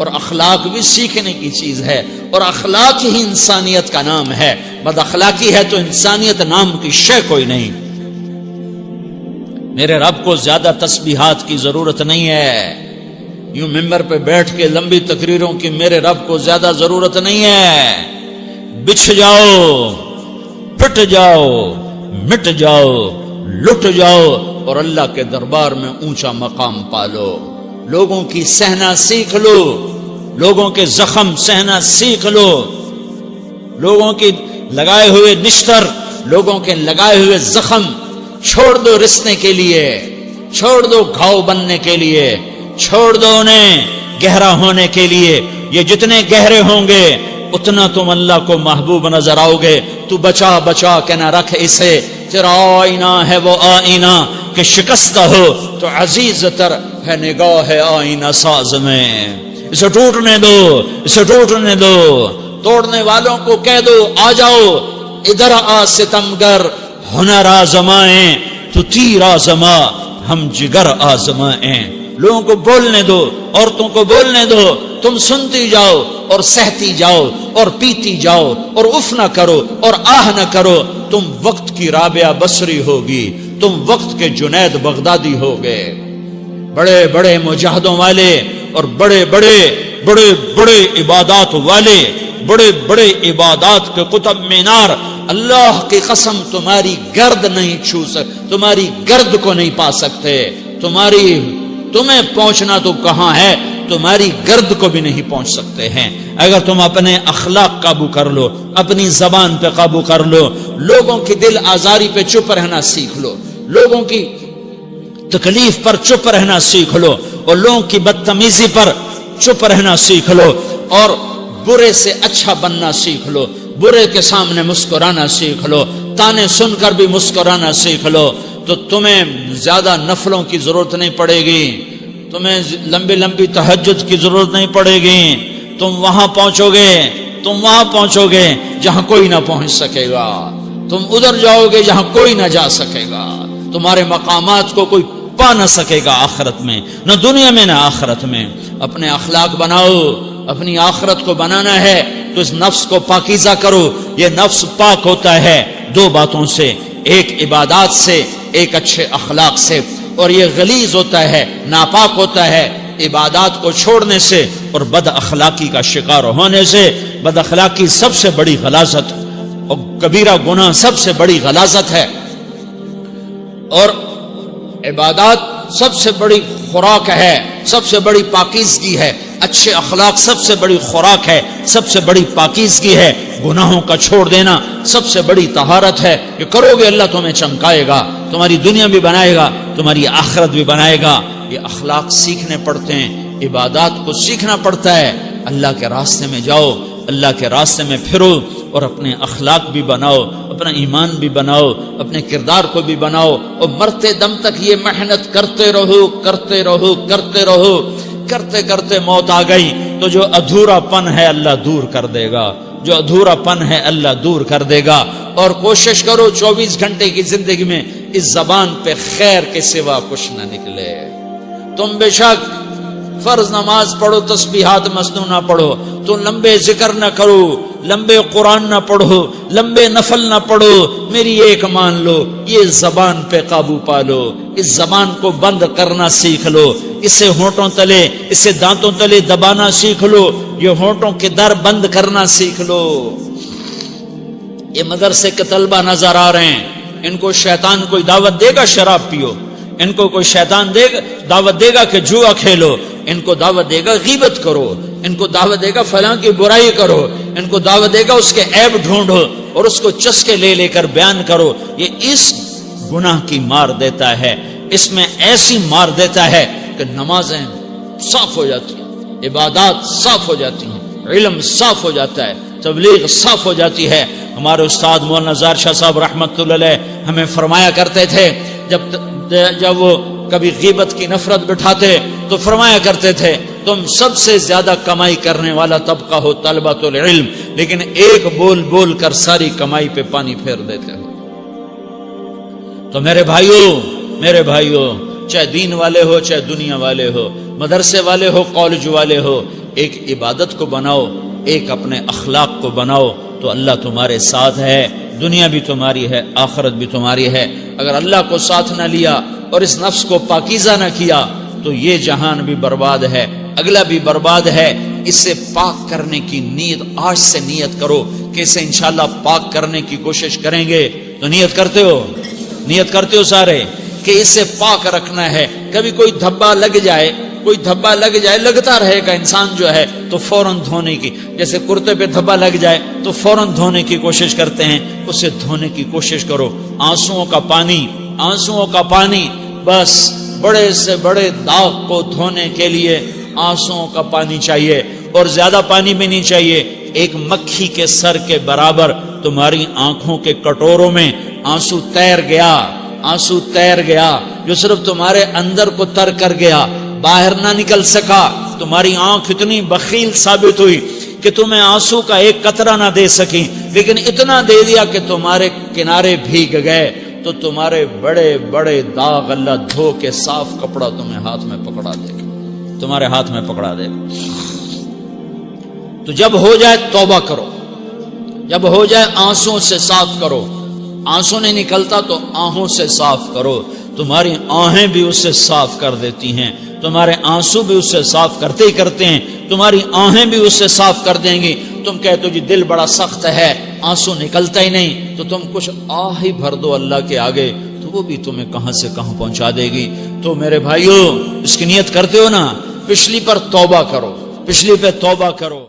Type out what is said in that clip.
اور اخلاق بھی سیکھنے کی چیز ہے، اور اخلاق ہی انسانیت کا نام ہے۔ بد اخلاقی ہے تو انسانیت نام کی شے کوئی نہیں۔ میرے رب کو زیادہ تسبیحات کی ضرورت نہیں ہے، یوں ممبر پہ بیٹھ کے لمبی تقریروں کی میرے رب کو زیادہ ضرورت نہیں ہے۔ بچھ جاؤ، پٹ جاؤ، مٹ جاؤ، لٹ جاؤ اور اللہ کے دربار میں اونچا مقام پالو۔ لوگوں کی سہنا سیکھ لو، لوگوں کے زخم سہنا سیکھ لو، لوگوں کی لگائے ہوئے نشتر، لوگوں کے لگائے ہوئے زخم چھوڑ دو رسنے کے لیے، چھوڑ دو گھاؤ بننے کے لیے، چھوڑ دو انہیں گہرا ہونے کے لیے۔ یہ جتنے گہرے ہوں گے اتنا تم اللہ کو محبوب نظر آؤ گے۔ تو بچا بچا کے نہ رکھ اسے، تیرا آئینہ ہے وہ آئینہ کہ شکستہ ہو تو عزیز تر ہے نگاہ آئینہ ساز میں۔ اسے ٹوٹنے دو، اسے ٹوٹنے دو۔ توڑنے والوں کو کہہ دو آ جاؤ ادھر آ ستمگر، ہنر آزمائیں تو تیر آزما، ہم جگر آزمائیں۔ لوگوں کو بولنے دو، عورتوں کو بولنے دو، تم سنتی جاؤ اور سہتی جاؤ اور پیتی جاؤ اور اف نہ کرو اور آہ نہ کرو۔ تم وقت کی رابعہ بصری ہوگی، تم وقت کے جنید بغدادی ہوگے۔ بڑے بڑے مجاہدوں والے اور بڑے بڑے بڑے بڑے عبادات والے، بڑے بڑے عبادات کے قطب مینار، اللہ کی قسم تمہاری گرد نہیں چھو سکتے، تمہاری گرد کو نہیں پا سکتے۔ تمہیں پہنچنا تو کہاں ہے، تمہاری گرد کو بھی نہیں پہنچ سکتے ہیں۔ اگر تم اپنے اخلاق قابو کر لو، اپنی زبان پہ قابو کر لو، لوگوں کی دل آزاری پہ چپ رہنا سیکھ لو، لوگوں کی تکلیف پر چپ رہنا سیکھ لو، اور لوگوں کی بدتمیزی پر چپ رہنا سیکھ لو، اور برے سے اچھا بننا سیکھ لو، برے کے سامنے مسکرانا سیکھ لو، تانے سن کر بھی مسکرانا سیکھ لو، تو تمہیں زیادہ نفلوں کی ضرورت نہیں پڑے گی، تمہیں لمبی لمبی تہجد کی ضرورت نہیں پڑے گی۔ تم وہاں پہنچو گے جہاں کوئی نہ پہنچ سکے گا، تم ادھر جاؤ گے جہاں کوئی نہ جا سکے گا، تمہارے مقامات کو کوئی پا نہ سکے گا آخرت میں، نہ دنیا میں نہ آخرت میں۔ اپنے اخلاق بناؤ، اپنی آخرت کو بنانا ہے تو اس نفس کو پاکیزہ کرو۔ یہ نفس پاک ہوتا ہے دو باتوں سے، ایک عبادات سے، ایک اچھے اخلاق سے، اور یہ غلیظ ہوتا ہے، ناپاک ہوتا ہے عبادات کو چھوڑنے سے اور بد اخلاقی کا شکار ہونے سے۔ بد اخلاقی سب سے بڑی غلاظت اور کبیرہ گناہ سب سے بڑی غلاظت ہے، اور عبادات سب سے بڑی خوراک ہے، سب سے بڑی پاکیزگی ہے۔ اچھے اخلاق سب سے بڑی خوراک ہے، سب سے بڑی پاکیزگی ہے۔ گناہوں کا چھوڑ دینا سب سے بڑی طہارت ہے۔ یہ کرو گے اللہ تمہیں چمکائے گا، تمہاری دنیا بھی بنائے گا، تمہاری آخرت بھی بنائے گا۔ یہ اخلاق سیکھنے پڑتے ہیں، عبادات کو سیکھنا پڑتا ہے۔ اللہ کے راستے میں جاؤ، اللہ کے راستے میں پھرو، اور اپنے اخلاق بھی بناؤ، اپنا ایمان بھی بناؤ، اپنے کردار کو بھی بناؤ، اور مرتے دم تک یہ محنت کرتے رہو کرتے رہو کرتے رہو۔ کرتے کرتے موت آ گئی تو جو ادھورا پن ہے اللہ دور کر دے گا، جو ادھورا پن ہے اللہ دور کر دے گا۔ اور کوشش کرو 24 گھنٹے کی زندگی میں اس زبان پہ خیر کے سوا کچھ نہ نکلے۔ تم بے شک فرض نماز پڑھو، تسبیحات مسنون نہ پڑھو، تو لمبے ذکر نہ کرو، لمبے قرآن نہ پڑھو، لمبے نفل نہ پڑھو، میری ایک مان لو، یہ زبان پہ قابو پالو، اس زبان کو بند کرنا سیکھ لو، اسے ہونٹوں تلے، اسے دانتوں تلے دبانا سیکھ لو، یہ ہونٹوں کے در بند کرنا سیکھ لو۔ یہ مدرسے کے طلبہ نظر آ رہے ہیں، ان کو شیطان کوئی دعوت دے گا شراب پیو، ان کو کوئی شیطان دعوت دے گا کہ جوا کھیلو، ان کو دعوت دے گا غیبت کرو، ان کو دعوت دے گا فلاں کی برائی کرو، ان کو دعوت دے گا اس کے عیب ڈھونڈو اور اس کو چسکے لے لے کر بیان کرو۔ یہ اس گناہ کی مار دیتا ہے، اس میں ایسی مار دیتا ہے کہ نمازیں صاف ہو جاتی ہیں، عبادات صاف ہو جاتی ہیں، علم صاف ہو جاتا ہے، تبلیغ صاف ہو جاتی ہے۔ ہمارے استاد مولانا زار شاہ صاحب رحمت اللہ علیہ ہمیں فرمایا کرتے تھے، جب وہ کبھی غیبت کی نفرت بٹھاتے تو فرمایا کرتے تھے تم سب سے زیادہ کمائی کرنے والا طبقہ ہو طلبۃ العلم، لیکن ایک بول بول کر ساری کمائی پہ پانی پھیر دیتے ہو۔ تو میرے بھائیوں چاہے دین والے ہو چاہے دنیا والے ہو، مدرسے والے ہو کالج والے ہو، ایک عبادت کو بناؤ، ایک اپنے اخلاق کو بناؤ، تو اللہ تمہارے ساتھ ہے، دنیا بھی تمہاری ہے، آخرت بھی تمہاری ہے۔ اگر اللہ کو ساتھ نہ لیا اور اس نفس کو پاکیزہ نہ کیا تو یہ جہان بھی برباد ہے، اگلا بھی برباد ہے۔ اسے پاک کرنے کی نیت آج سے نیت کرو کہ اسے انشاءاللہ پاک کرنے کی کوشش کریں گے۔ تو نیت کرتے ہو؟ نیت کرتے ہو سارے کہ اسے پاک رکھنا ہے؟ کبھی کوئی دھبا لگ جائے، کوئی دھبا لگ جائے، لگتا رہے گا انسان جو ہے تو فوراً دھونے کی، جیسے کرتے پہ دھبا لگ جائے تو فوراً دھونے کی کوشش کرتے ہیں، اسے دھونے کی کوشش کرو۔ آنسوؤں کا پانی، آنسوؤں کا پانی، بس بڑے سے بڑے داغ کو دھونے کے لیے آنسوؤں کا پانی چاہیے، اور زیادہ پانی بھی نہیں چاہیے۔ ایک مکھی کے سر کے برابر تمہاری آنکھوں کے کٹوروں میں آنسو تیر گیا، آنسو تیر گیا، جو صرف تمہارے اندر کو تر کر گیا، باہر نہ نکل سکا۔ تمہاری آنکھ اتنی بخیل ثابت ہوئی کہ تمہیں آنسو کا ایک قطرہ نہ دے سکی، لیکن اتنا دے دیا کہ تمہارے کنارے بھیگ گئے۔ تو تمہارے بڑے بڑے داغ اللہ دھو کے صاف کپڑا تمہیں ہاتھ میں پکڑا دے گا، تمہارے ہاتھ میں پکڑا دے گا۔ تو جب ہو جائے توبہ کرو، جب ہو جائے آنسوں سے صاف کرو۔ آنسو نہیں نکلتا تو آہوں سے صاف کرو، تمہاری آہیں بھی اسے صاف کر دیتی ہیں، تمہارے آنسو بھی اسے صاف کرتے ہی کرتے ہیں، تمہاری آہیں بھی اسے صاف کر دیں گی۔ تم کہتے ہو جی دل بڑا سخت ہے، آنسو نکلتا ہی نہیں، تو تم کچھ آہ ہی بھر دو اللہ کے آگے، تو وہ بھی تمہیں کہاں سے کہاں پہنچا دے گی۔ تو میرے بھائیو، اس کی نیت کرتے ہو نا، پچھلی پر توبہ کرو، پچھلی پہ توبہ کرو۔